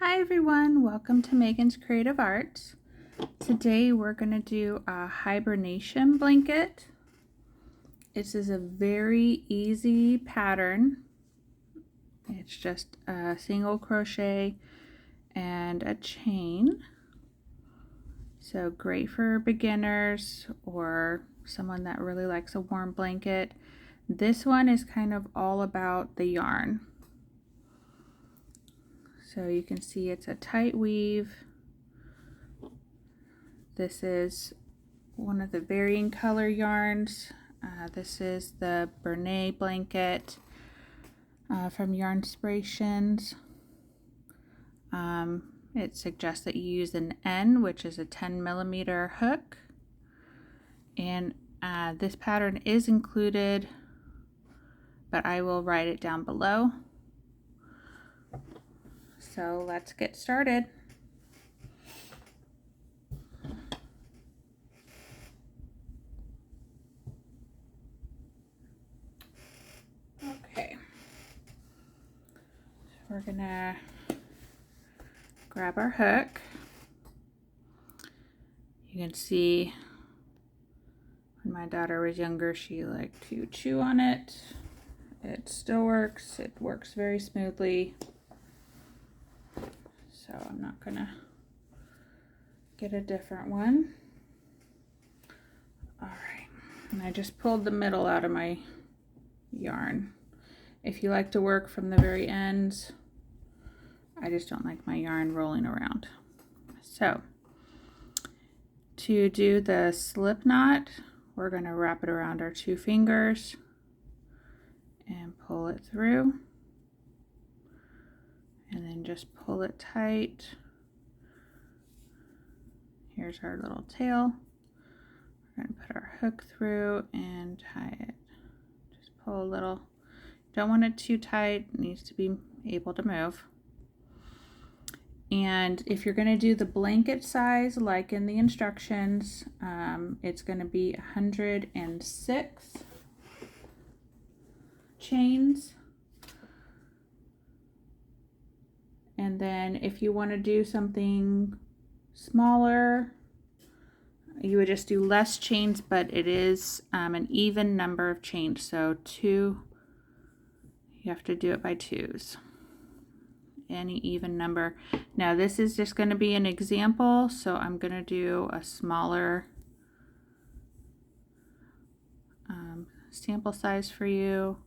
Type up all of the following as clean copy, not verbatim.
Hi everyone, welcome to Megan's Creative Arts. Today we're going to do a hibernation blanket. This is a very easy pattern. It's just a single crochet and a chain. So great for beginners or someone that really likes a warm blanket. This one is kind of all about the yarn. So you can see it's a tight weave. This is one of the varying color yarns. This is the Hibernate blanket from Yarnspirations. It suggests that you use an N, which is a 10mm hook. And this pattern is included, but I will write it down below. So let's get started. Okay, so we're gonna grab our hook. You can see when my daughter was younger, she liked to chew on it. It still works. It works very smoothly. So I'm not gonna get a different one. All right, and I just pulled the middle out of my yarn. If you like to work from the very ends, I just don't like my yarn rolling around. So to do the slip knot, we're going to wrap it around our 2 fingers and pull it through, and then just pull it tight. Here's our little tail. We're going to put our hook through and tie it. Just pull a little. Don't want it too tight. It needs to be able to move. And if you're going to do the blanket size like in the instructions, it's going to be 106 chains. And then if you want to do something smaller, you would just do less chains, but it is an even number of chains. So 2, you have to do it by 2s. Any even number. Now this is just going to be an example, so I'm going to do a smaller sample size for you.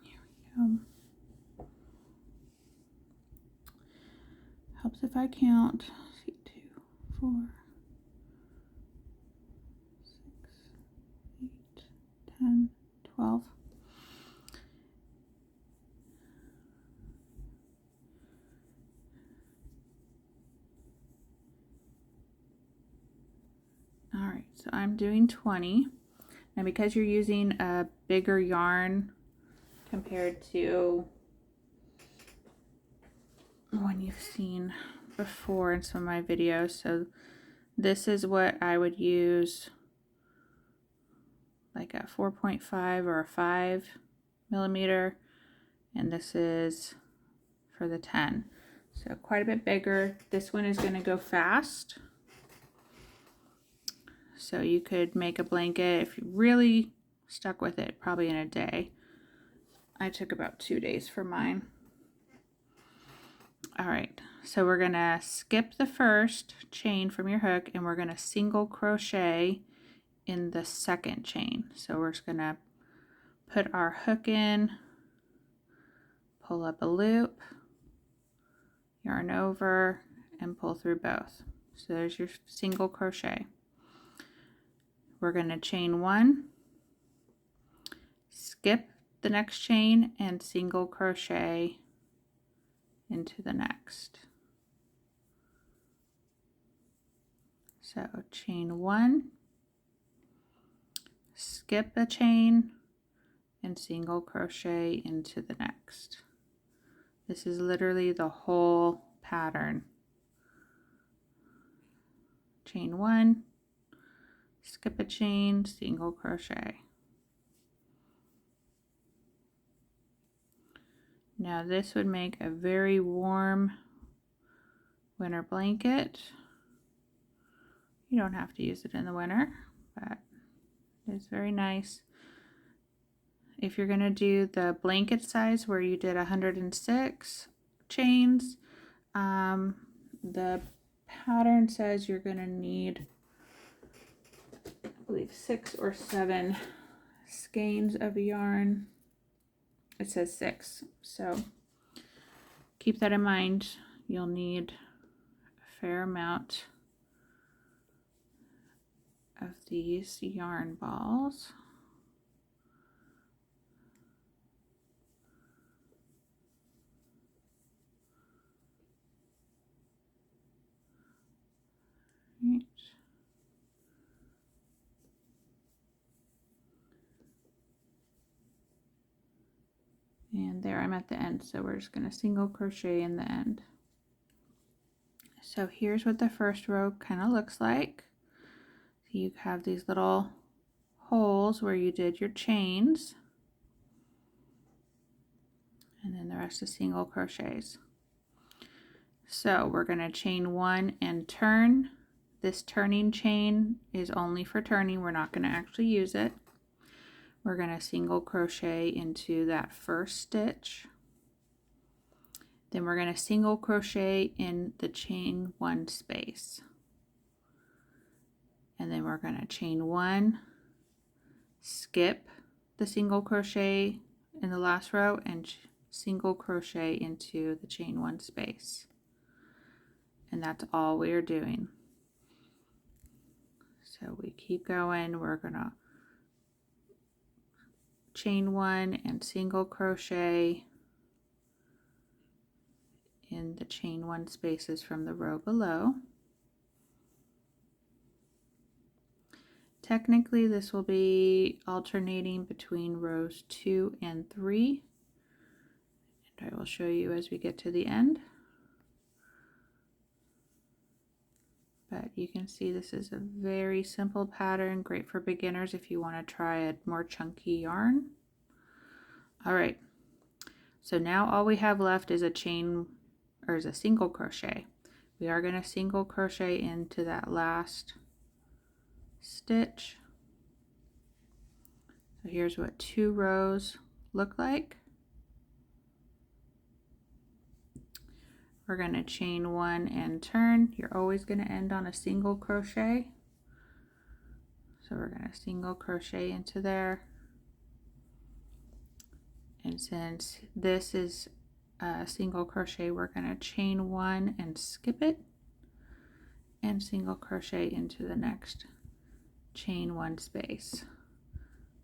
Here we go. Helps if I count. 2, 4, 6, 8, 10, 12. All right, so I'm doing 20. Now because you're using a bigger yarn compared to one you've seen before in some of my videos, so this is what I would use, like a 4.5 or a 5mm, and this is for the 10. So quite a bit bigger. This one is going to go fast. So you could make a blanket if you really stuck with it, probably in a day. I took about 2 days for mine. All right, so we're gonna skip the first chain from your hook and we're gonna single crochet in the second chain. So we're just gonna put our hook in, pull up a loop, yarn over, and pull through both. So there's your single crochet. We're going to chain 1, skip the next chain, and single crochet into the next. So chain 1, skip a chain, and single crochet into the next. This is literally the whole pattern. Chain 1, skip a chain, single crochet. Now this would make a very warm winter blanket. You don't have to use it in the winter, but it's very nice. If you're going to do the blanket size where you did 106 chains, the pattern says you're going to need, I believe, 6 or 7 skeins of yarn. It says 6, so keep that in mind. You'll need a fair amount of these yarn balls. Right. And there I'm at the end, so we're just going to single crochet in the end. So here's what the first row kind of looks like. You have these little holes where you did your chains, and then the rest is single crochets. So we're going to chain 1 and turn. This turning chain is only for turning. We're not going to actually use it. We're going to single crochet into that first stitch. Then we're going to single crochet in the chain 1 space. And then we're going to chain 1, skip the single crochet in the last row, and single crochet into the chain 1 space. And that's all we are doing. So we keep going. We're going to chain 1 and single crochet in the chain 1 spaces from the row below. Technically this will be alternating between rows 2 and 3, and I will show you as we get to the end. But you can see this is a very simple pattern, great for beginners if you want to try a more chunky yarn. Alright, so now all we have left is a chain, or is a single crochet. We are going to single crochet into that last stitch. So here's what 2 rows look like. We're going to chain 1 and turn. You're always going to end on a single crochet. So we're going to single crochet into there. And since this is a single crochet, we're going to chain 1 and skip it, and single crochet into the next chain 1 space.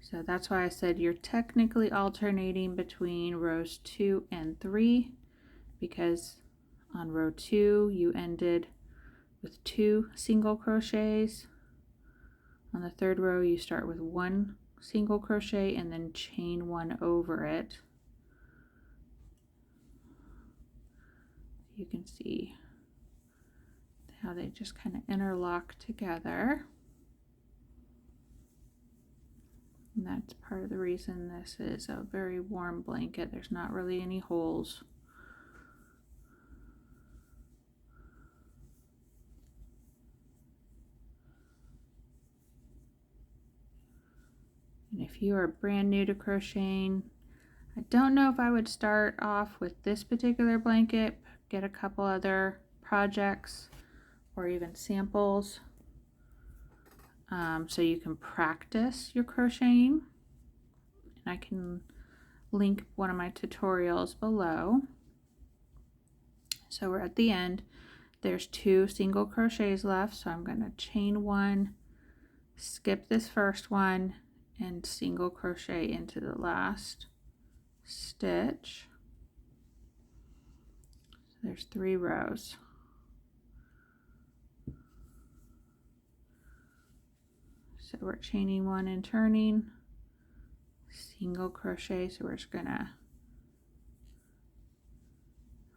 So that's why I said you're technically alternating between rows 2 and 3, because on row 2 you ended with 2 single crochets. On the 3rd row you start with 1 single crochet and then chain 1 over it. You can see how they just kind of interlock together. And that's part of the reason this is a very warm blanket. There's not really any holes. And if you are brand new to crocheting, I don't know if I would start off with this particular blanket. Get a couple other projects or even samples so you can practice your crocheting. And I can link one of my tutorials below. So we're at the end. There's 2 single crochets left, so I'm going to chain 1, skip this first one, and single crochet into the last stitch. So there's 3 rows. So we're chaining 1 and turning, single crochet, so we're just gonna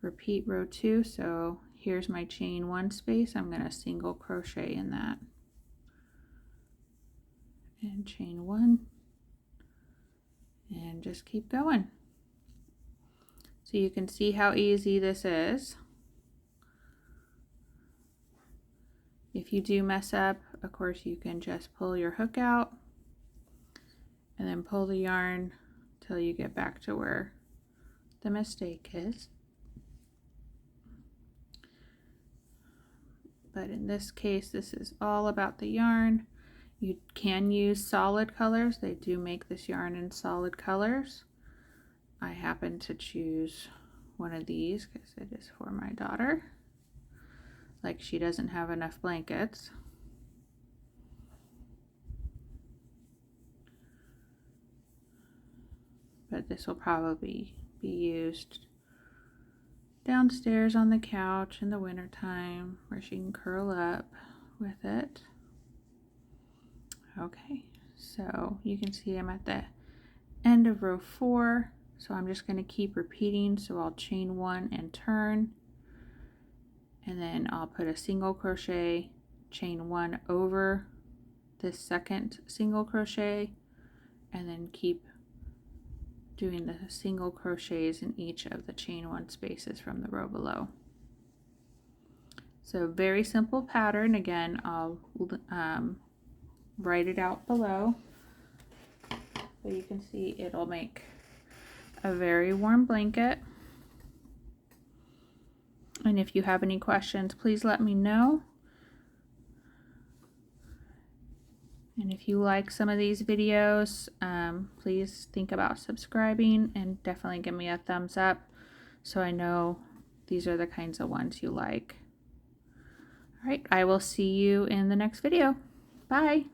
repeat row 2. So here's my chain 1 space. I'm gonna single crochet in that and chain 1 and just keep going. So you can see how easy this is. If you do mess up, of course, you can just pull your hook out and then pull the yarn till you get back to where the mistake is. But in this case, this is all about the yarn. You can use solid colors. They do make this yarn in solid colors. I happen to choose one of these because it is for my daughter. Like, she doesn't have enough blankets. But this will probably be used downstairs on the couch in the wintertime where she can curl up with it. Okay, so you can see I'm at the end of row 4, so I'm just going to keep repeating. So I'll chain 1 and turn, and then I'll put a single crochet, chain 1 over this second single crochet, and then keep doing the single crochets in each of the chain 1 spaces from the row below. So very simple pattern. Again, I'll write it out below, but you can see it'll make a very warm blanket. And if you have any questions, please let me know. And if you like some of these videos, please think about subscribing and definitely give me a thumbs up so I know these are the kinds of ones you like. All right, I will see you in the next video. Bye.